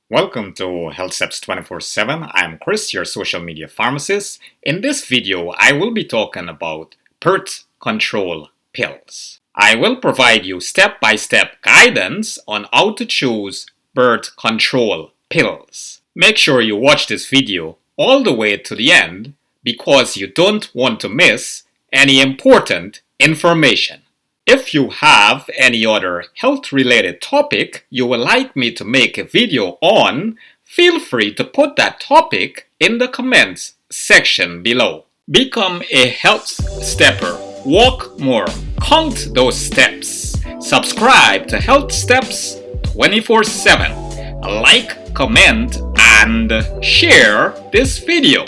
Welcome to Health Steps 24/7. I'm Chris, your social media pharmacist. In this video, I will be talking about birth control pills. I will provide you step-by-step guidance on how to choose birth control pills. Make sure you watch this video all the way to the end because you don't want to miss any important information. If you have any other health-related topic you would like me to make a video on, feel free to put that topic in the comments section below. Become a health stepper. Walk more. Count those steps. Subscribe to Health Steps 24/7. Like, comment, and share this video.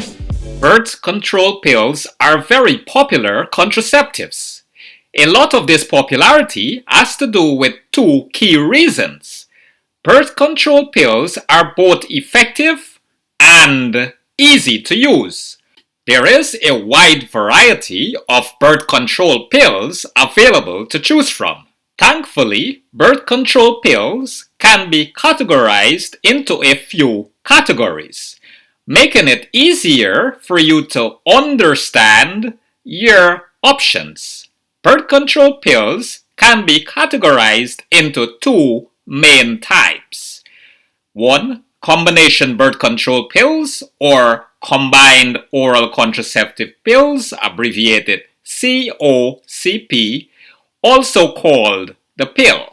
Birth control pills are very popular contraceptives. A lot of this popularity has to do with two key reasons. Birth control pills are both effective and easy to use. There is a wide variety of birth control pills available to choose from. Thankfully, birth control pills can be categorized into a few categories, making it easier for you to understand your options. Birth control pills can be categorized into two main types. One, combination birth control pills or combined oral contraceptive pills, abbreviated COCP, also called the pill.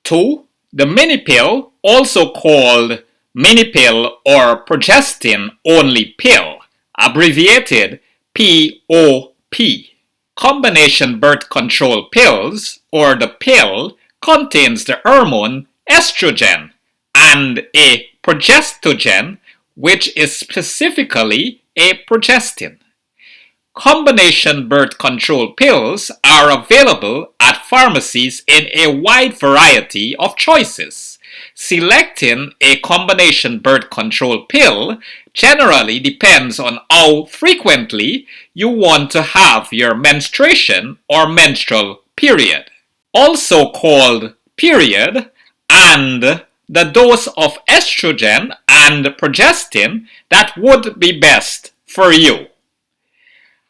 Two, the mini pill, also called mini pill or progestin-only pill, abbreviated POP. Combination birth control pills, or the pill, contains the hormone estrogen and a progestogen, which is specifically a progestin. Combination birth control pills are available at pharmacies in a wide variety of choices. Selecting a combination birth control pill generally depends on how frequently you want to have your menstruation or menstrual period, also called period, and the dose of estrogen and progestin that would be best for you.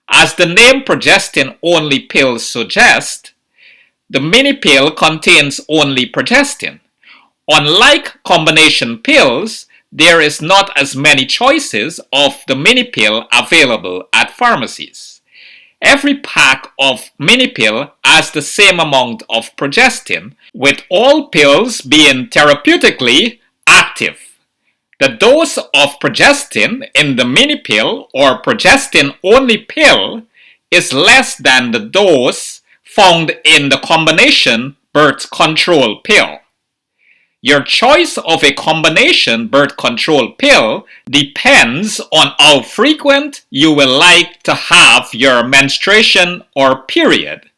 As the name progestin-only pill suggests, the mini pill contains only progestin. Unlike combination pills, there is not as many choices of the mini pill available at pharmacies. Every pack of mini pill has the same amount of progestin, with all pills being therapeutically active. The dose of progestin in the mini pill or progestin-only pill is less than the dose found in the combination birth control pill. Your choice of a combination birth control pill depends on how frequent you will like to have your menstruation or period.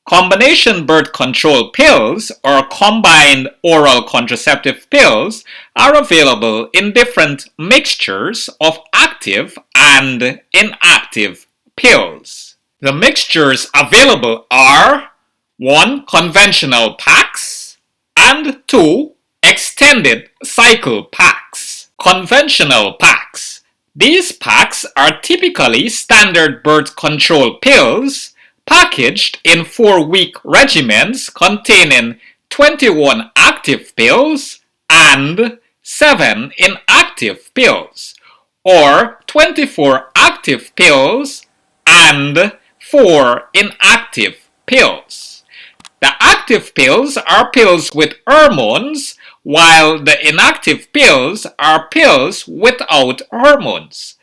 Combination birth control pills or combined oral contraceptive pills are available in different mixtures of active and inactive pills. The mixtures available are 1. Conventional packs, and 2. Extended cycle packs. Conventional packs. These packs are typically standard birth control pills packaged in 4-week regimens containing 21 active pills and 7 inactive pills, or 24 active pills and 4 inactive pills. The active pills are pills with hormones, while the inactive pills are pills without hormones.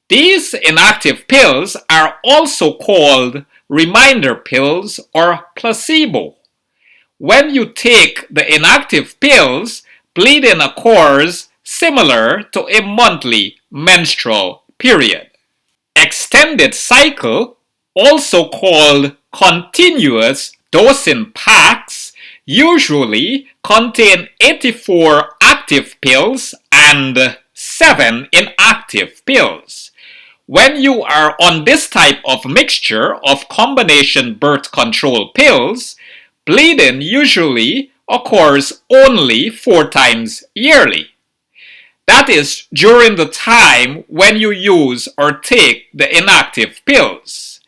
These inactive pills are also called reminder pills or placebo. When you take the inactive pills, bleeding occurs similar to a monthly menstrual period. Extended cycle, also called continuous dosing packs, usually contain 84 active pills and 7 inactive pills. When you are on this type of mixture of combination birth control pills, bleeding usually occurs only 4 times yearly. That is, during the time when you use or take the inactive pills.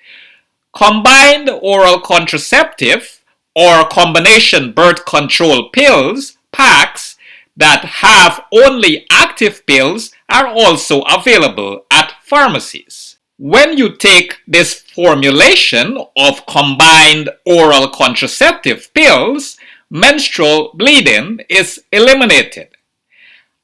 Combined oral contraceptive or combination birth control pills, packs, that have only active pills are also available at pharmacies. When you take this formulation of combined oral contraceptive pills, menstrual bleeding is eliminated.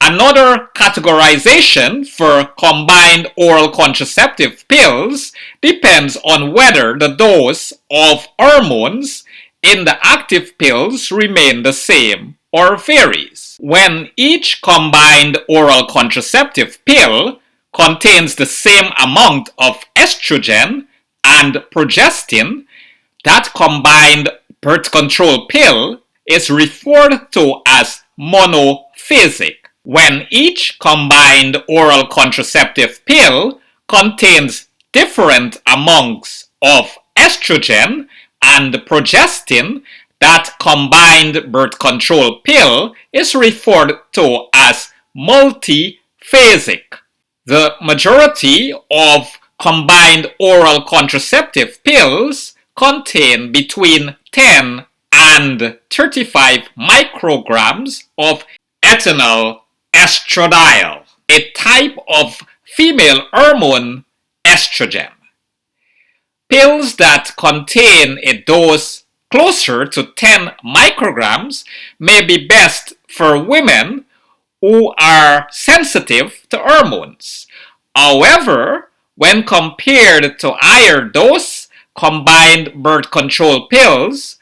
Another categorization for combined oral contraceptive pills depends on whether the dose of hormones in the active pills remain the same or varies. When each combined oral contraceptive pill contains the same amount of estrogen and progestin, that combined birth control pill is referred to as monophasic. When each combined oral contraceptive pill contains different amounts of estrogen and progestin, that combined birth control pill is referred to as multiphasic. The majority of combined oral contraceptive pills contain between 10 and 35 micrograms of ethinyl estradiol, a type of female hormone estrogen. Pills that contain a dose closer to 10 micrograms may be best for women who are sensitive to hormones. However, when compared to higher dose combined birth control pills,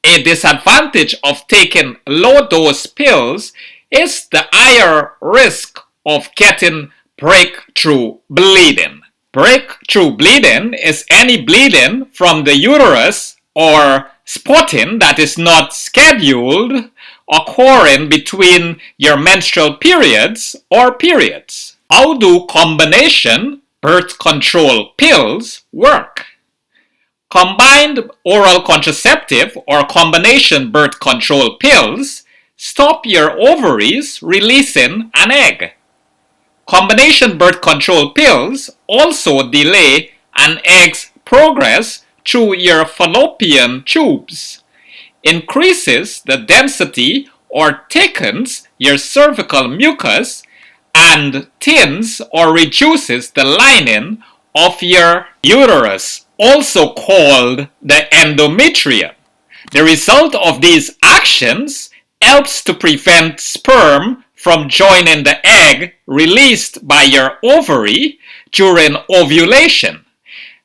a disadvantage of taking low dose pills is the higher risk of getting breakthrough bleeding. Breakthrough bleeding is any bleeding from the uterus or spotting that is not scheduled occurring between your menstrual periods or periods. How do combination birth control pills work? Combined oral contraceptive or combination birth control pills stop your ovaries releasing an egg. Combination birth control pills also delay an egg's progress through your fallopian tubes, increases the density or thickens your cervical mucus, and thins or reduces the lining of your uterus, also called the endometrium. The result of these actions helps to prevent sperm from joining the egg released by your ovary during ovulation,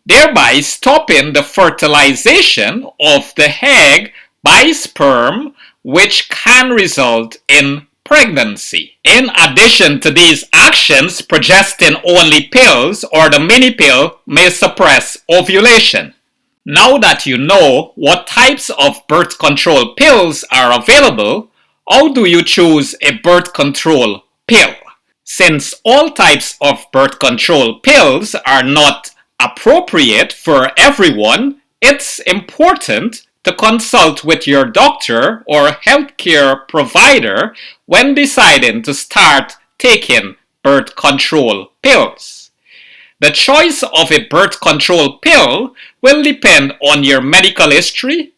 thereby stopping the fertilization of the egg by sperm, which can result in pregnancy. In addition to these actions, progestin-only pills or the mini pill may suppress ovulation. Now that you know what types of birth control pills are available, how do you choose a birth control pill? Since all types of birth control pills are not appropriate for everyone, it's important to consult with your doctor or healthcare provider when deciding to start taking birth control pills. The choice of a birth control pill will depend on your medical history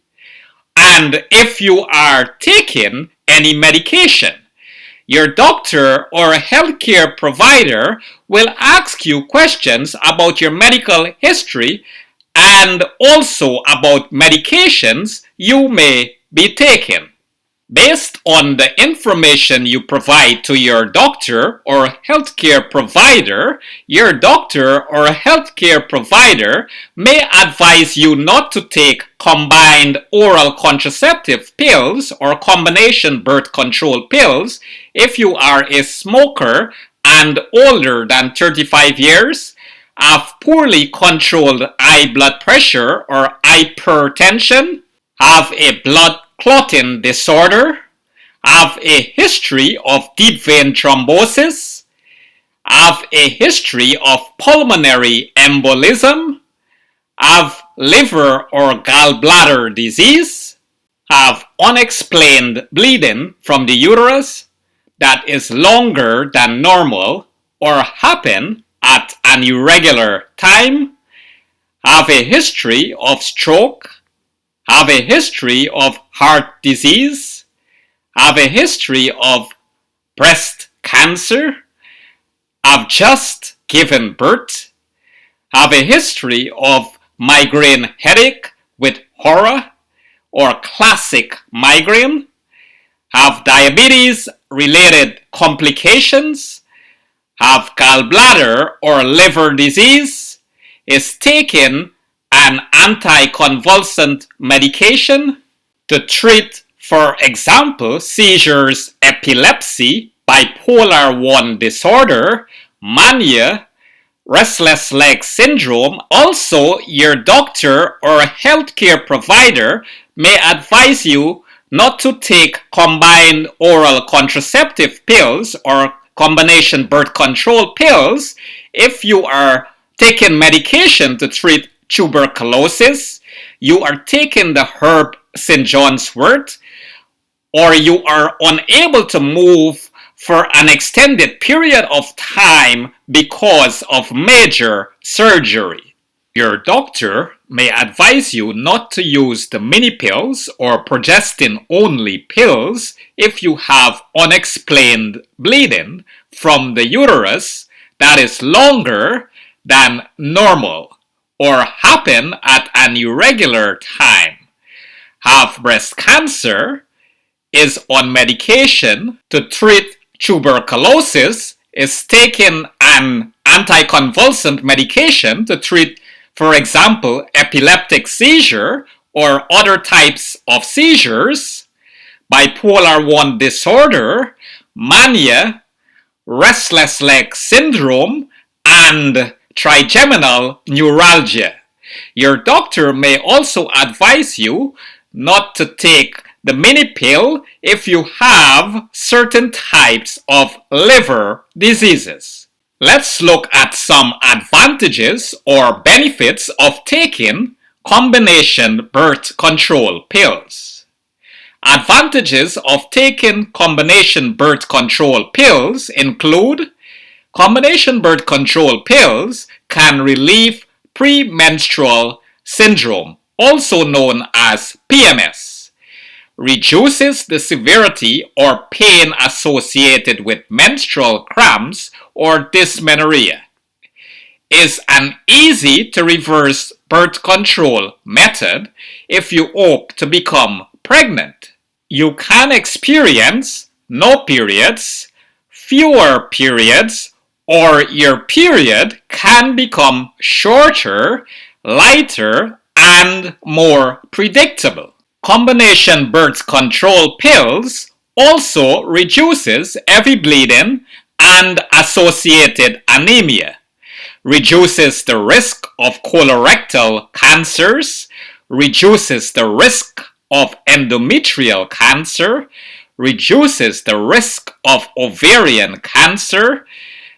and if you are taking any medication. Your doctor or healthcare provider will ask you questions about your medical history and also about medications you may be taking. Based on the information you provide to your doctor or healthcare provider, your doctor or healthcare provider may advise you not to take combined oral contraceptive pills or combination birth control pills if you are a smoker and older than 35 years, have poorly controlled high blood pressure or hypertension, have a blood clotting disorder, have a history of deep vein thrombosis, have a history of pulmonary embolism, have liver or gallbladder disease, have unexplained bleeding from the uterus, that is longer than normal or happen at an irregular time, have a history of stroke, have a history of heart disease, have a history of breast cancer, have just given birth, have a history of migraine headache with horror or classic migraine, have diabetes related complications, have gallbladder or liver disease, is taking an anticonvulsant medication to treat, for example, seizures, epilepsy, bipolar 1 disorder, mania, restless leg syndrome. Also, your doctor or healthcare provider may advise you not to take combined oral contraceptive pills or combination birth control pills if you are taking medication to treat tuberculosis, you are taking the herb St. John's wort, or you are unable to move for an extended period of time because of major surgery. Your doctor may advise you not to use the mini pills or progestin only pills if you have unexplained bleeding from the uterus that is longer than normal or happen at an irregular time, have breast cancer, is on medication to treat tuberculosis, is taking an anticonvulsant medication to treat, for example, epileptic seizure or other types of seizures, bipolar 1 disorder, mania, restless leg syndrome, and trigeminal neuralgia. Your doctor may also advise you not to take the mini pill if you have certain types of liver diseases. Let's look at some advantages or benefits of taking combination birth control pills. Advantages of taking combination birth control pills include: combination birth control pills can relieve premenstrual syndrome, also known as PMS, reduces the severity or pain associated with menstrual cramps or dysmenorrhea, is an easy to reverse birth control method if you hope to become pregnant. You can experience no periods, fewer periods, or your period can become shorter, lighter, and more predictable. Combination birth control pills also reduces heavy bleeding and associated anemia, reduces the risk of colorectal cancers, reduces the risk of endometrial cancer, reduces the risk of ovarian cancer,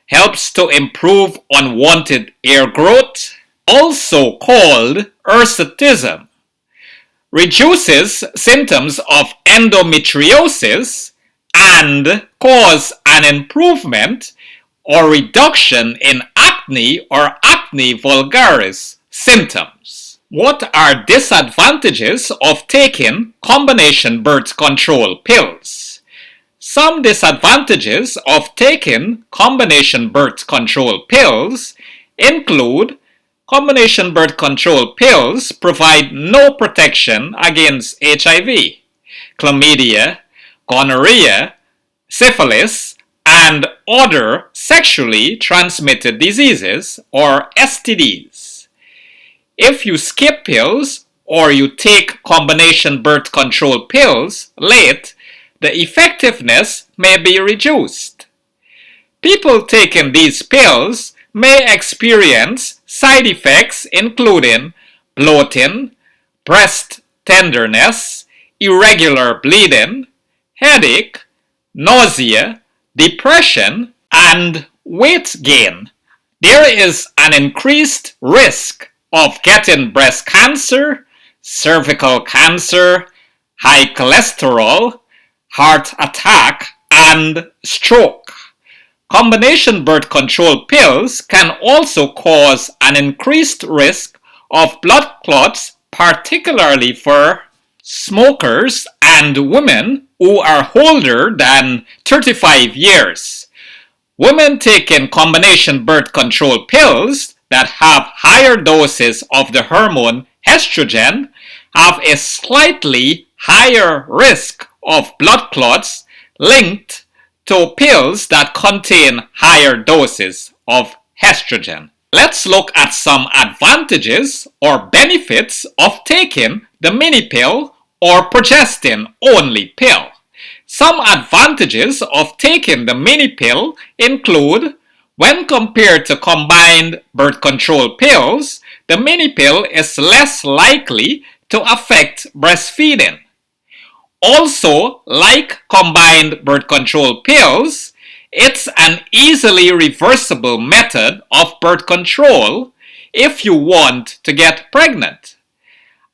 helps to improve unwanted hair growth, also called hirsutism, reduces symptoms of endometriosis, and cause an improvement or reduction in acne or acne vulgaris symptoms. What are disadvantages of taking combination birth control pills? Some disadvantages of taking combination birth control pills include: combination birth control pills provide no protection against HIV, chlamydia, gonorrhea, syphilis, and other sexually transmitted diseases or STDs. If you skip pills or you take combination birth control pills late, the effectiveness may be reduced. People taking these pills may experience side effects including bloating, breast tenderness, irregular bleeding, headache, nausea, depression, and weight gain. There is an increased risk of getting breast cancer, cervical cancer, high cholesterol, heart attack, and stroke. Combination birth control pills can also cause an increased risk of blood clots, particularly for smokers and women who are older than 35 years. Women taking combination birth control pills that have higher doses of the hormone estrogen have a slightly higher risk of blood clots linked to pills that contain higher doses of estrogen. Let's look at some advantages or benefits of taking the mini pill or progestin only pill. Some advantages of taking the mini pill include, when compared to combined birth control pills, the mini pill is less likely to affect breastfeeding. Also, like combined birth control pills, it's an easily reversible method of birth control if you want to get pregnant.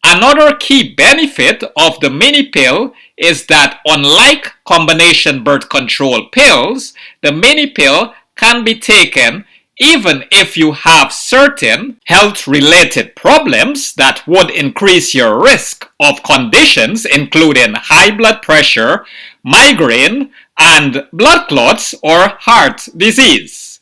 Another key benefit of the mini pill is that unlike combination birth control pills, the mini pill can be taken even if you have certain health-related problems that would increase your risk of conditions including high blood pressure, migraine, and blood clots or heart disease.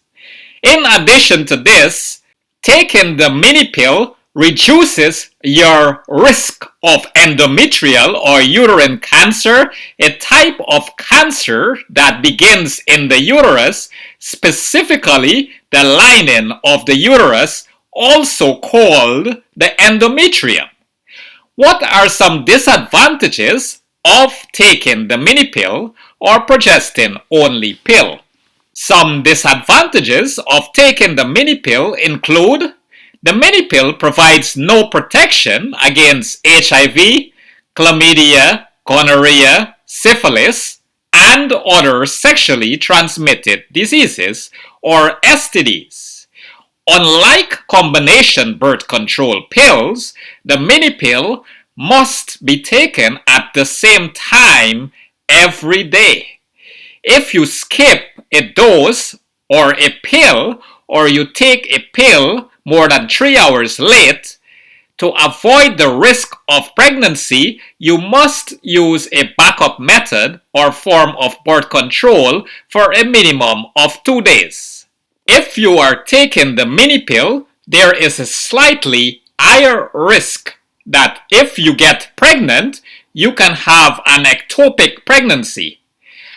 In addition to this, taking the mini pill reduces your risk of endometrial or uterine cancer, a type of cancer that begins in the uterus, specifically the lining of the uterus, also called the endometrium. What are some disadvantages of taking the mini pill or progestin only pill? Some disadvantages of taking the mini pill include: the mini pill provides no protection against HIV, chlamydia, gonorrhea, syphilis, and other sexually transmitted diseases or STDs. Unlike combination birth control pills, the mini pill must be taken at the same time every day. If you skip a dose or a pill, or you take a pill more than 3 hours late, to avoid the risk of pregnancy, you must use a backup method or form of birth control for a minimum of 2 days. If you are taking the mini pill, there is a slightly higher risk that if you get pregnant, you can have an ectopic pregnancy.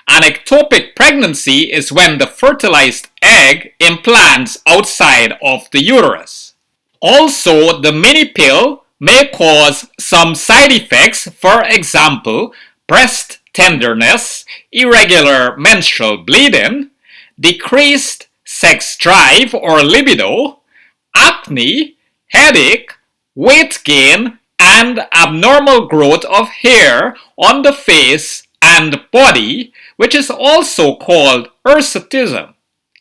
An ectopic pregnancy is when the fertilized egg implants outside of the uterus. Also, the mini pill may cause some side effects, for example, breast tenderness, irregular menstrual bleeding, decreased sex drive or libido, acne, headache, weight gain, and abnormal growth of hair on the face and body, which is also called hirsutism.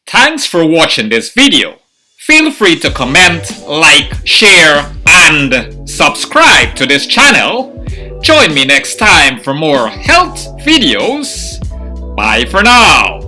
Thanks for watching this video. Feel free to comment, like, share, and subscribe to this channel. Join me next time for more health videos. Bye for now.